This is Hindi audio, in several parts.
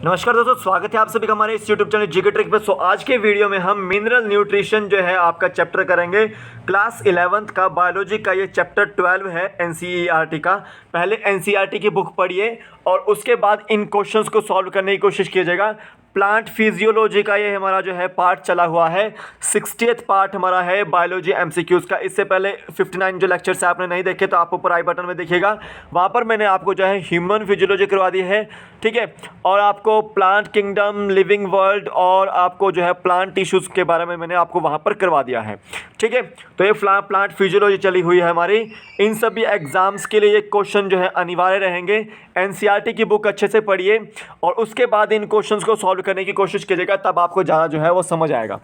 नमस्कार दोस्तों, स्वागत है आप सभी का हमारे इस यूट्यूब चैनल जीके ट्रिक पे। आज के वीडियो में हम मिनरल न्यूट्रिशन जो है आपका चैप्टर करेंगे। क्लास 11th का बायोलॉजी का ये चैप्टर 12 है एनसीईआरटी का। पहले एनसीईआरटी की बुक पढ़िए और उसके बाद इन क्वेश्चंस को सॉल्व करने की कोशिश कीजिएगा। प्लांट फिजियोलॉजी का ये हमारा जो है पार्ट चला हुआ है, 60th पार्ट हमारा है बायोलॉजी एमसीक्यूज़ का। इससे पहले 59 जो लेक्चर्स है आपने नहीं देखे तो आप ऊपर आई बटन में देखिएगा, वहाँ पर मैंने आपको जो है ह्यूमन फिजियोलॉजी करवा दी है, ठीक है। और आपको प्लांट किंगडम, लिविंग वर्ल्ड और आपको जो है प्लांट टिश्यूज़ के बारे में मैंने आपको वहाँ पर करवा दिया है, ठीक है। तो ये प्लांट फिजियोलॉजी चली हुई है हमारी। इन सभी एग्जाम्स के लिए ये क्वेश्चन जो है अनिवार्य रहेंगे। एनसीईआरटी की बुक अच्छे से पढ़िए और उसके बाद इन क्वेश्चंस को सॉल्व करने की कोशिश कीजिएगा, तब आपको ज़्यादा जो है वो समझ आएगा,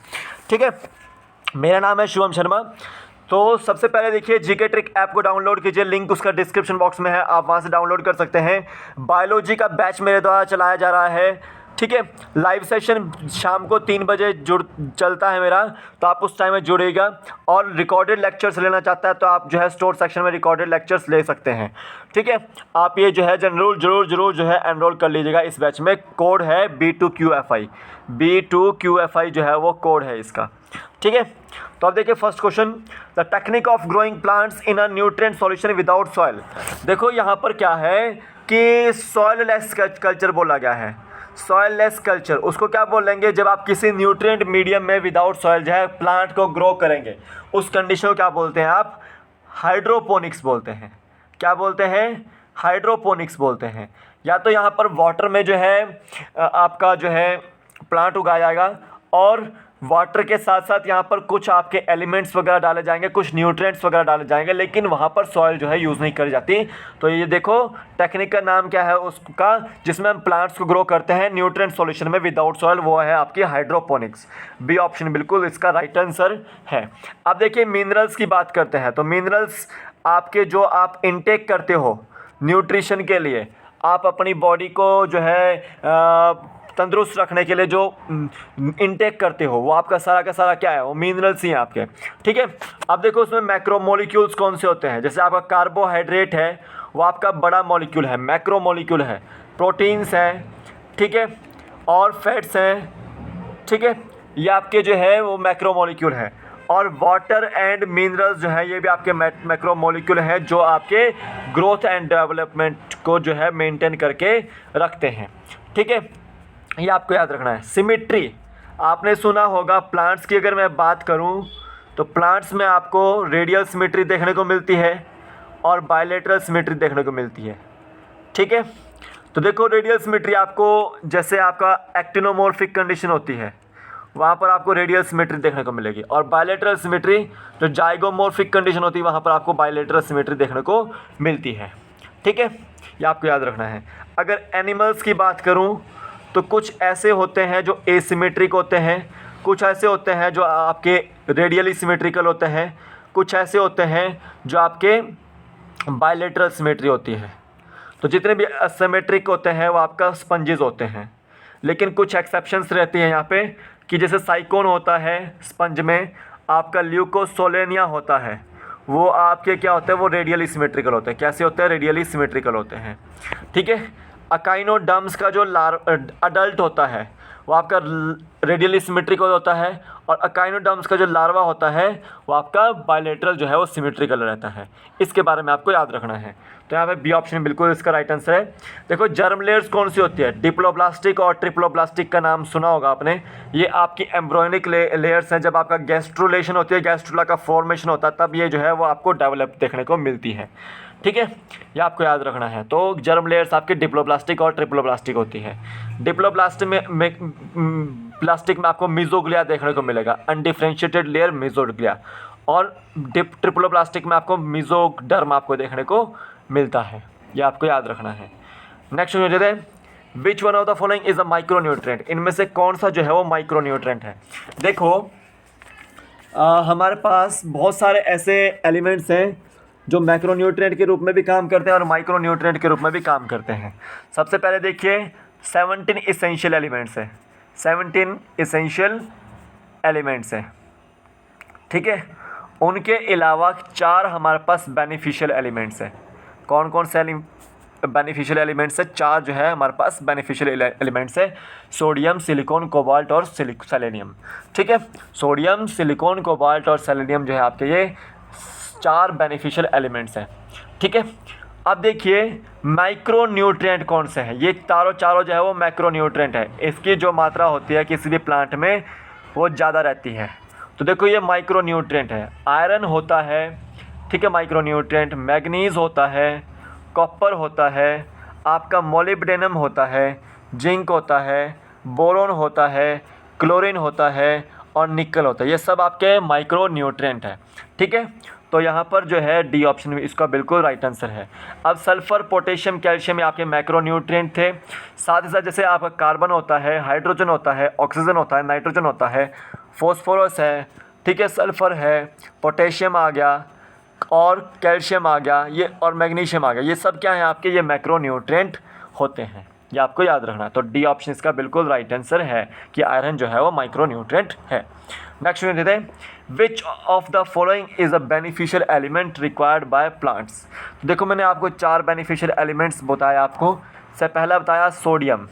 ठीक है। मेरा नाम है शिवम शर्मा। तो सबसे पहले देखिए, जीके ट्रिक ऐप को डाउनलोड कीजिए, लिंक उसका डिस्क्रिप्शन बॉक्स में है, आप वहाँ से डाउनलोड कर सकते हैं। बायोलॉजी का बैच मेरे द्वारा चलाया जा रहा है, ठीक है। लाइव सेशन शाम को 3 बजे चलता है मेरा, तो आप उस टाइम में जुड़ेगा। और रिकॉर्डेड लेक्चर्स लेना चाहता है तो आप जो है स्टोर सेक्शन में रिकॉर्डेड लेक्चर्स ले सकते हैं, ठीक है। आप ये जो है जरूर जो है एनरोल कर लीजिएगा इस बैच में। कोड है B2QFI जो है वो कोड है इसका, ठीक है। तो अब देखिए first question, the technique of growing plants in a nutrient solution without soil. देखो यहाँ पर क्या है कि सॉइल लेस कल्चर बोला गया है। सॉइल लेस कल्चर उसको क्या बोलेंगे, जब आप किसी न्यूट्रिएंट मीडियम में विदाउट सॉइल जो है प्लांट को ग्रो करेंगे, उस कंडीशन को क्या बोलते हैं आप? हाइड्रोपोनिक्स बोलते हैं। क्या बोलते हैं? हाइड्रोपोनिक्स बोलते हैं। या तो यहाँ पर वाटर में जो है आपका जो है प्लांट उगाया जाएगा और वाटर के साथ साथ यहाँ पर कुछ आपके एलिमेंट्स वगैरह डाले जाएंगे, कुछ न्यूट्रिएंट्स वगैरह डाले जाएंगे, लेकिन वहाँ पर सॉइल जो है यूज़ नहीं करी जाती। तो ये देखो टेक्निक का नाम क्या है उसका, जिसमें हम प्लांट्स को ग्रो करते हैं न्यूट्रिएंट सॉल्यूशन में विदाउट सॉइल, वो है आपकी हाइड्रोपोनिक्स। बी ऑप्शन बिल्कुल इसका राइट आंसर है। अब देखिए मिनरल्स की बात करते हैं। तो मिनरल्स आपके जो आप इनटेक करते हो न्यूट्रिशन के लिए, आप अपनी बॉडी को जो है तंदुरुस्त रखने के लिए जो इनटेक करते हो, वो आपका सारा का सारा क्या है? वो मिनरल्स ही हैं आपके, ठीक है। अब देखो उसमें मैक्रोमोलिक्यूल्स कौन से होते हैं। जैसे आपका कार्बोहाइड्रेट है, वो आपका बड़ा मॉलिक्यूल है, मैक्रोमोलिक्यूल है। प्रोटीन्स हैं, ठीक है, और फैट्स हैं, ठीक है, ये आपके जो है वो मैक्रोमोलिक्यूल है। और वाटर एंड मिनरल्स जो है ये भी आपके मैक्रोमोलिक्यूल हैं, जो आपके ग्रोथ एंड डेवलपमेंट को जो है मेंटेन करके रखते हैं, ठीक है। ये आपको याद रखना है। सिमेट्री आपने सुना होगा। प्लांट्स की अगर मैं बात करूं तो प्लांट्स में आपको रेडियल सिमेट्री देखने को मिलती है और बायलैटरल सिमेट्री देखने को मिलती है, ठीक है। तो देखो रेडियल सिमेट्री आपको, जैसे आपका एक्टिनोमॉर्फिक कंडीशन होती है वहाँ पर आपको रेडियल सिमेट्री देखने को मिलेगी, और बायलैटरल सिमेट्री जो जाइगोमॉर्फिक कंडीशन होती है वहाँ पर आपको बायलैटरल सिमेट्री देखने को मिलती है, ठीक है। ये आपको याद रखना है। अगर एनिमल्स की बात करूँ तो कुछ ऐसे होते हैं जो एसिमेट्रिक होते हैं, कुछ ऐसे होते हैं जो आपके रेडियली सिमेट्रिकल होते हैं, कुछ ऐसे होते हैं जो आपके बायलैटरल सिमेट्री होती है। तो जितने भी असिमेट्रिक होते हैं वो आपका स्पंजेस होते हैं, लेकिन कुछ एक्सेप्शंस रहती हैं यहाँ पे, कि जैसे साइकोन होता है स्पंज में, आपका ल्यूकोसोलेनिया होता है, वो आपके क्या होते हैं, वो रेडियली सिमेट्रिकल होते हैं। कैसे होते हैं? रेडियली सिमेट्रिकल होते हैं, ठीक है। अकाइनोडर्म्स का जो अडल्ट होता है वो आपका रेडियली सिमेट्रिकल होता है, और अकाइनोडर्म्स का जो लार्वा होता है वो आपका बायलैटरल जो है वो सिमेट्रिकल रहता है। इसके बारे में आपको याद रखना है। तो यहाँ पे बी ऑप्शन बिल्कुल इसका राइट आंसर है। देखो जर्म लेयर्स कौन सी होती है? डिप्लोब्लास्टिक और ट्रिप्लोब्लास्टिक का नाम सुना होगा आपने। ये आपकी एम्ब्रॉयनिक लेयर्स हैं। जब आपका गैस्ट्रुलेशन होती है, गैस्ट्रुला का फॉर्मेशन होता है, तब ये जो है वो आपको डेवलप देखने को मिलती है, ठीक है। ये आपको याद रखना है। तो जर्म लेयर्स आपके डिप्लोब्लास्टिक और ट्रिप्लोब्लास्टिक होती है। डिप्लोब्लास्टिक में आपको मीजोग्लिया देखने को मिलेगा, अनडिफरेंशिएटेड लेयर मीजोग्लिया, और ट्रिप्लोब्लास्टिक में आपको मीजोडर्म आपको देखने को मिलता है। ये आपको याद रखना है। नेक्स्ट हो जाते हैं, which one of the following is a micronutrient. इनमें से कौन सा जो है वो माइक्रोन्यूट्रिएंट है? देखो हमारे पास बहुत सारे ऐसे एलिमेंट्स हैं जो मैक्रोन्यूट्रिएंट के रूप में भी काम करते हैं और माइक्रोन्यूट्रिएंट के रूप में भी काम करते हैं। सबसे पहले देखिए 17 इसेंशियल एलिमेंट्स हैं। 17 इसेंशियल एलिमेंट्स हैं, ठीक है। उनके अलावा 4 हमारे पास बेनिफिशियल एलिमेंट्स हैं। कौन कौन से बेनिफिशियल एलिमेंट्स है, 4 जो है हमारे पास बेनिफिशियल एलिमेंट्स है, सोडियम, सिलिकॉन, कोबाल्ट और सेलेनियम। ठीक है, सोडियम, सिलिकॉन, कोबाल्ट और सेलेनियम जो है आपके ये 4 बेनिफिशियल एलिमेंट्स हैं। ठीक है, अब देखिए माइक्रो न्यूट्रिएंट कौन से हैं। ये चारों जो है वो माइक्रो न्यूट्रिएंट है, इसकी जो मात्रा होती है किसी भी प्लांट में वो ज़्यादा रहती है। तो देखो ये माइक्रो न्यूट्रिएंट है, आयरन होता है, ठीक है, माइक्रो न्यूट्रिएंट, मैग्नीज होता है, कॉपर होता है, आपका मोलिब्डेनम होता है, जिंक होता है, बोरोन होता है, क्लोरीन होता है और निकल होता है। ये सब आपके माइक्रो न्यूट्रिएंट है। ठीक है, तो यहाँ पर जो है डी ऑप्शन भी इसका बिल्कुल राइट आंसर है। अब सल्फर, पोटेशियम, कैल्शियम ये आपके मैक्रो न्यूट्रिएंट थे। साथ ही साथ जैसे आपका कार्बन होता है, हाइड्रोजन होता है, ऑक्सीजन होता है, नाइट्रोजन होता है, फॉस्फोरस है, ठीक है, सल्फर है, पोटेशियम आ गया और कैल्शियम आ गया, ये और मैग्नीशियम आ गया, ये सब क्या है आपके, ये मैक्रो न्यूट्रिएंट होते हैं। ये आपको याद रखना है। तो डी ऑप्शन इसका बिल्कुल राइट आंसर है कि आयरन जो है वो माइक्रो न्यूट्रिएंट है। नेक्स्ट क्वेश्चन देते हैं, which of the following is a beneficial element required by plants. तो देखो मैंने आपको 4 बेनिफिशियल एलिमेंट्स बताया आपको। से पहला बताया सोडियम,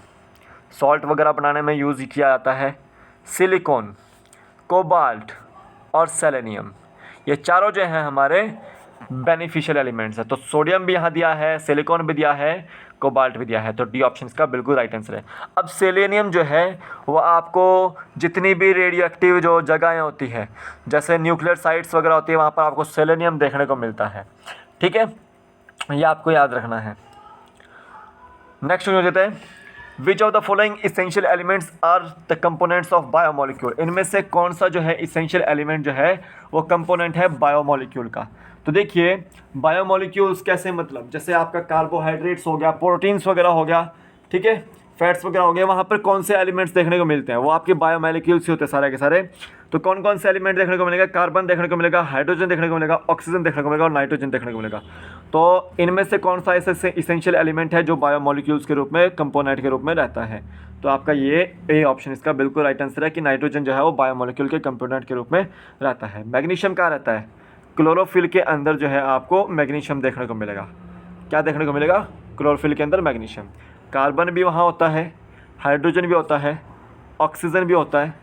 सॉल्ट वगैरह बनाने में यूज़ किया जाता है, सिलिकॉन, कोबाल्ट और सेलेनियम, ये चारों जो हैं हमारे बेनिफिशियल एलिमेंट्स है। तो सोडियम भी यहाँ दिया है, सिलिकॉन भी दिया है, कोबाल्ट भी दिया है, तो डी ऑप्शन इसका बिल्कुल राइट आंसर है। अब सेलेनियम जो है वो आपको जितनी भी रेडियो एक्टिव जो जगहें होती है जैसे न्यूक्लियर साइट्स वगैरह होती है वहाँ पर आपको सेलेनियम देखने को मिलता है। ठीक है, ये आपको याद रखना है। नेक्स्ट हो जाता है, which of the following essential elements are the components of biomolecule. इनमें से कौन सा जो है इसेंशियल एलिमेंट जो है वो कंपोनेंट है बायोमोलिक्यूल का। तो देखिए बायोमोलिक्यूल्स कैसे, मतलब जैसे आपका कार्बोहाइड्रेट्स हो गया, प्रोटीन्स वगैरह हो गया, ठीक है, फैट्स वगैरह हो गए, वहाँ पर कौन से एलिमेंट्स देखने को मिलते हैं, वो आपके बायोमोलिक्यूल्स ही होते हैं सारे के सारे। तो कौन कौन से एलिमेंट देखने को मिलेगा, कार्बन देखने को मिलेगा, हाइड्रोजन देखने को मिलेगा, ऑक्सीजन देखने को मिलेगा और नाइट्रोजन देखने को मिलेगा। तो इनमें से कौन सा ऐसे इसेंशियल एलिमेंट है जो बायोमोलिक्यूल्स के रूप में, कंपोनेंट के रूप में रहता है। तो आपका ये ए ऑप्शन इसका बिल्कुल राइट आंसर है कि नाइट्रोजन जो है वो बायोमोलिक्यूल के कंपोनेंट के रूप में रहता है। मैग्नीशियम कहाँ रहता है, क्लोरोफिल के अंदर जो है आपको मैग्नीशियम देखने को मिलेगा। क्या देखने को मिलेगा, क्लोरोफिल के अंदर मैग्नीशियम। कार्बन भी वहाँ होता है, हाइड्रोजन भी होता है, ऑक्सीजन भी होता है,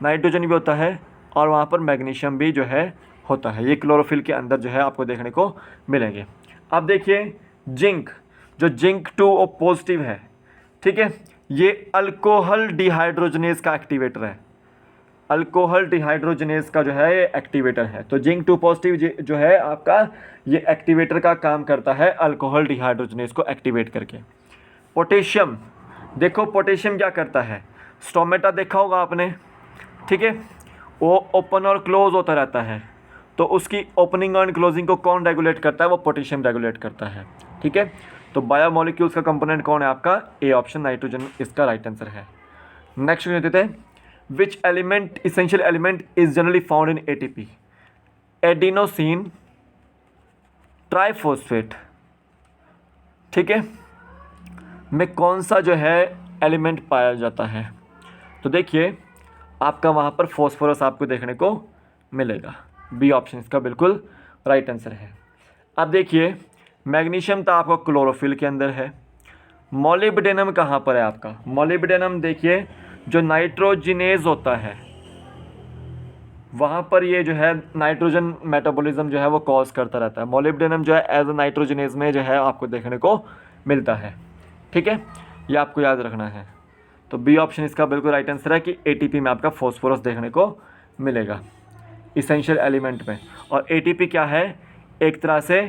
नाइट्रोजन भी होता है और वहाँ पर मैग्नीशियम भी जो है होता है। ये क्लोरोफिल के अंदर जो है आपको देखने को मिलेंगे। अब देखिए जिंक, जो जिंक 2O पॉजिटिव है, ठीक है, ये अल्कोहल डिहाइड्रोजनेज का एक्टिवेटर है। अल्कोहल डिहाइड्रोजनेज का जो है ये एक्टिवेटर है। तो जिंक 2 पॉजिटिव जो है आपका ये एक्टिवेटर का काम करता है, अल्कोहल डिहाइड्रोजनेज को एक्टिवेट करके। पोटेशियम, देखो पोटेशियम क्या करता है, स्टोमेटा देखा होगा आपने, ठीक है, वो ओपन और क्लोज होता रहता है, तो उसकी ओपनिंग और क्लोजिंग को कौन रेगुलेट करता है, वो पोटेशियम रेगुलेट करता है। ठीक है, तो बायोमोलिक्यूल्स का कंपोनेंट कौन है आपका, ए ऑप्शन नाइट्रोजन इसका राइट आंसर है। नेक्स्ट क्वेश्चन देते हैं, which element essential element is generally found in ATP. Adenosine triphosphate, ठीक है, में कौन सा जो है एलिमेंट पाया जाता है। तो देखिए आपका वहाँ पर फॉस्फोरस आपको देखने को मिलेगा। बी ऑप्शन इसका बिल्कुल राइट आंसर है। अब देखिए मैग्नीशियम तो आपका क्लोरोफिल के अंदर है। मोलिब्डेनम कहाँ पर है आपका, मोलिब्डेनम देखिए जो नाइट्रोजिनेज होता है वहाँ पर ये जो है नाइट्रोजन मेटाबॉलिज्म जो है वो कॉज करता रहता है। मोलिब्डेनम जो है एज अ नाइट्रोजिनेज में जो है आपको देखने को मिलता है। ठीक है, ये आपको याद रखना है। तो बी ऑप्शन इसका बिल्कुल राइट आंसर है कि एटीपी में आपका फॉस्फोरस देखने को मिलेगा इसेंशियल एलिमेंट में। और एटीपी क्या है, एक तरह से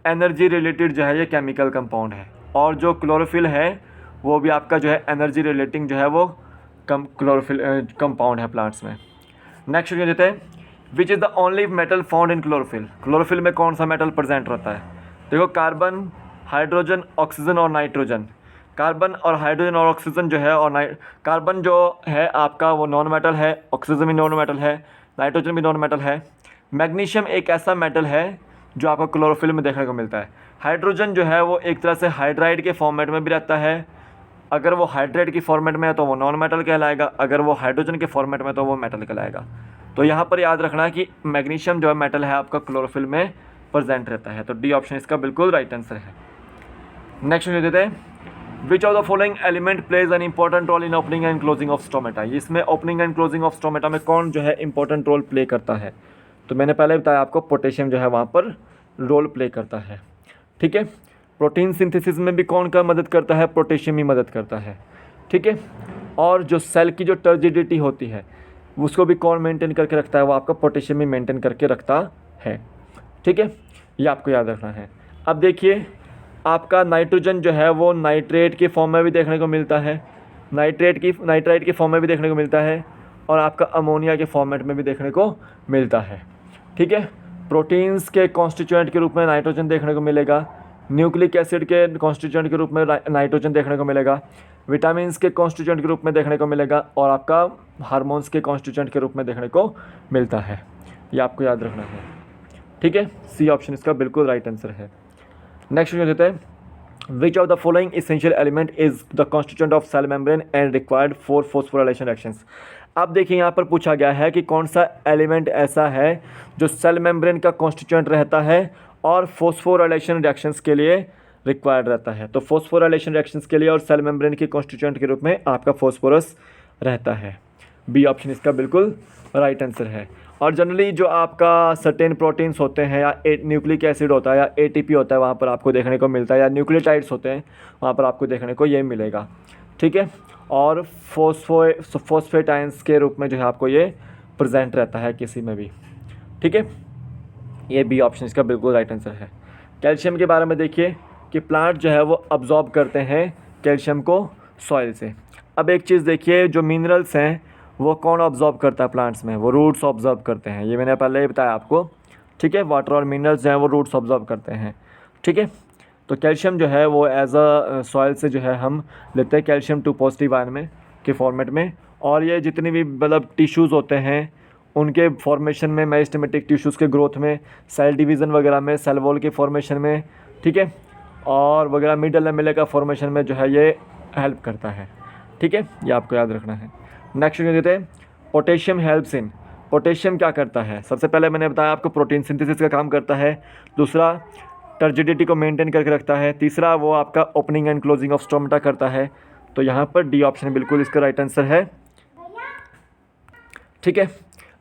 एनर्जी रिलेटेड जो है ये केमिकल कंपाउंड है, और जो क्लोरोफिल है वो भी आपका जो है एनर्जी रिलेटिंग जो है वो क्लोरोफिल कंपाउंड है प्लांट्स में। नेक्स्ट क्वेश्चन देते हैं, which is the only metal found in chlorophyll. Chlorophyll में कौन सा मेटल प्रेजेंट रहता है। देखो कार्बन, हाइड्रोजन, ऑक्सीजन और नाइट्रोजन। कार्बन और हाइड्रोजन और ऑक्सीजन जो है और कार्बन जो है आपका वो नॉन मेटल है, ऑक्सीजन भी नॉन मेटल है, नाइट्रोजन भी नॉन मेटल है। मैग्नीशियम एक ऐसा मेटल है जो आपको क्लोरोफिल में देखने को मिलता है। हाइड्रोजन जो है वो एक तरह से हाइड्राइड के फॉर्मेट में भी रहता है, अगर वो हाइड्राइड की फॉर्मेट में है तो वो नॉन मेटल कहलाएगा, अगर वो हाइड्रोजन के फॉर्मेट में तो वो मेटल कहलाएगा। तो यहाँ पर याद रखना है कि मैग्नीशियम जो है मेटल है आपका क्लोरोफिल में प्रेजेंट रहता है। तो डी ऑप्शन इसका बिल्कुल राइट आंसर है। नेक्स्ट क्वेश्चन देते हैं, which of the following element plays an important role in opening and closing of stomata. इसमें opening and closing of stomata में कौन जो है इंपॉर्टेंट रोल प्ले करता है? तो मैंने पहले बताया आपको पोटेशियम जो है वहाँ पर रोल प्ले करता है। ठीक है, प्रोटीन सिंथेसिस में भी कौन का मदद करता है? पोटेशियम ही मदद करता है। ठीक है, और जो सेल की जो टर्जिडिटी होती है उसको भी कौन मेंटेन करके रखता है? वो आपका पोटेशियम ही मेंटेन करके रखता है। ठीक है, ये आपको याद रखना है। अब देखिए, आपका नाइट्रोजन जो है वो नाइट्रेट के फॉर्म में भी देखने को मिलता है, नाइट्राइट के फॉर्म में भी देखने को मिलता है, और आपका अमोनिया के फॉर्मेट में भी देखने को मिलता है। ठीक है, प्रोटीन्स के कॉन्स्टिट्यूएंट के रूप में नाइट्रोजन देखने को मिलेगा, न्यूक्लिक एसिड के कॉन्स्टिट्यूएंट के रूप में नाइट्रोजन देखने को मिलेगा, विटामिन्स के कॉन्स्टिट्यूएंट के रूप में देखने को मिलेगा, और आपका हार्मोन्स के कॉन्स्टिट्यूएंट के रूप में देखने को मिलता है। ये आपको याद रखना है। ठीक है, सी ऑप्शन इसका बिल्कुल राइट आंसर है। नेक्स्ट क्वेश्चन देते हैं, which of the following essential element is the constituent of cell membrane and required for phosphorylation reactions. अब देखिए, यहाँ पर पूछा गया है कि कौन सा एलिमेंट ऐसा है जो सेल मेम्ब्रेन का कॉन्स्टिट्यूएंट रहता है और फॉस्फोराइलेशन रिएक्शंस के लिए रिक्वायर्ड रहता है। तो फॉस्फोराइलेशन रिएक्शंस के लिए और सेल मेम्ब्रेन के कॉन्स्टिट्यूएंट के रूप में आपका फॉस्फोरस रहता है। बी ऑप्शन इसका बिल्कुल राइट आंसर है। और जनरली जो आपका सर्टेन प्रोटीन्स होते हैं या न्यूक्लिक एसिड होता है या एटीपी होता है वहाँ पर आपको देखने को मिलता है, या न्यूक्लियोटाइड्स होते हैं वहाँ पर आपको देखने को ये मिलेगा। ठीक है, और फॉस्फेटाइंस के रूप में जो है आपको ये प्रेजेंट रहता है किसी में भी। ठीक है, ये बी ऑप्शन इसका बिल्कुल राइट आंसर है। कैल्शियम के बारे में देखिए कि प्लांट जो है वो अब्जॉर्ब करते हैं कैल्शियम को सॉइल से। अब एक चीज़ देखिए, जो मिनरल्स हैं वो कौन ऑब्जॉर्ब करता है प्लांट्स में? वो रूट्स ऑब्जॉर्ब करते हैं, ये मैंने पहले ही बताया आपको। ठीक है, वाटर और मिनरल्स जो हैं वो रूट्स ऑब्जॉर्ब करते हैं। ठीक है, तो कैल्शियम जो है वो एज अ सॉइल से जो है हम लेते हैं कैल्शियम 2 पॉजिटिव आयन में के फॉर्मेट में। और ये जितनी भी मतलब टिश्यूज़ होते हैं उनके फॉर्मेशन में, मेरिस्टेमेटिक टिश्यूज़ के ग्रोथ में, सेल डिवीज़न वगैरह में, सेल वॉल के फॉर्मेशन में, ठीक है, और वगैरह मिडल लेमेले का फॉर्मेशन में जो है ये हेल्प करता है। ठीक है, ये आपको याद रखना है। नेक्स्ट क्वेश्चन देते हैं, पोटेशियम हेल्प्स इन। पोटेशियम क्या करता है? सबसे पहले मैंने बताया आपको प्रोटीन सिंथेसिस का काम करता है, दूसरा टर्जिडिटी को मेंटेन करके रखता है, तीसरा वो आपका opening and closing of stomata करता है। तो यहाँ पर डी ऑप्शन बिल्कुल इसका राइट आंसर है। ठीक है,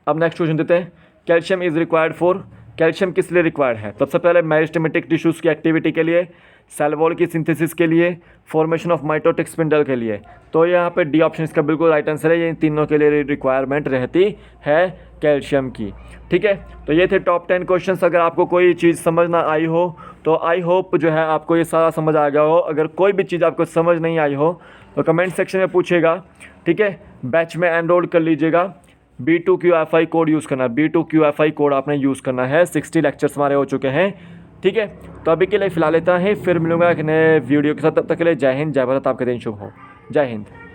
अब नेक्स्ट क्वेश्चन देते हैं, calcium is required for. Calcium किस लिए रिक्वायर्ड है? सबसे पहले मेरिस्टेमेटिक टिश्यूज़ की एक्टिविटी के लिए, सेल वॉल की सिंथेसिस के लिए, फॉर्मेशन ऑफ माइटोटिक स्पिंडल के लिए। तो यहाँ पे डी ऑप्शन इसका बिल्कुल राइट आंसर है। ये इन तीनों के लिए रिक्वायरमेंट रहती है कैल्शियम की। ठीक है, तो ये थे टॉप 10 क्वेश्चंस। अगर आपको कोई चीज़ समझ ना आई हो तो आई होप जो है आपको ये सारा समझ आ गया हो। अगर कोई भी चीज़ आपको समझ नहीं आई हो तो कमेंट सेक्शन में पूछेगा। ठीक है, बैच में एनरोल कर लीजिएगा। B2QFI कोड यूज़ करना, B2QFI कोड आपने यूज़ करना है। 60 लेक्चर्स हमारे हो चुके हैं। ठीक है, तो अभी के लिए फ़िलहाल लेता है, फिर मिलूंगा एक नए वीडियो के साथ। तब तक के लिए जय हिंद, जय भारत, आपका दिन शुभ हो। जय हिंद।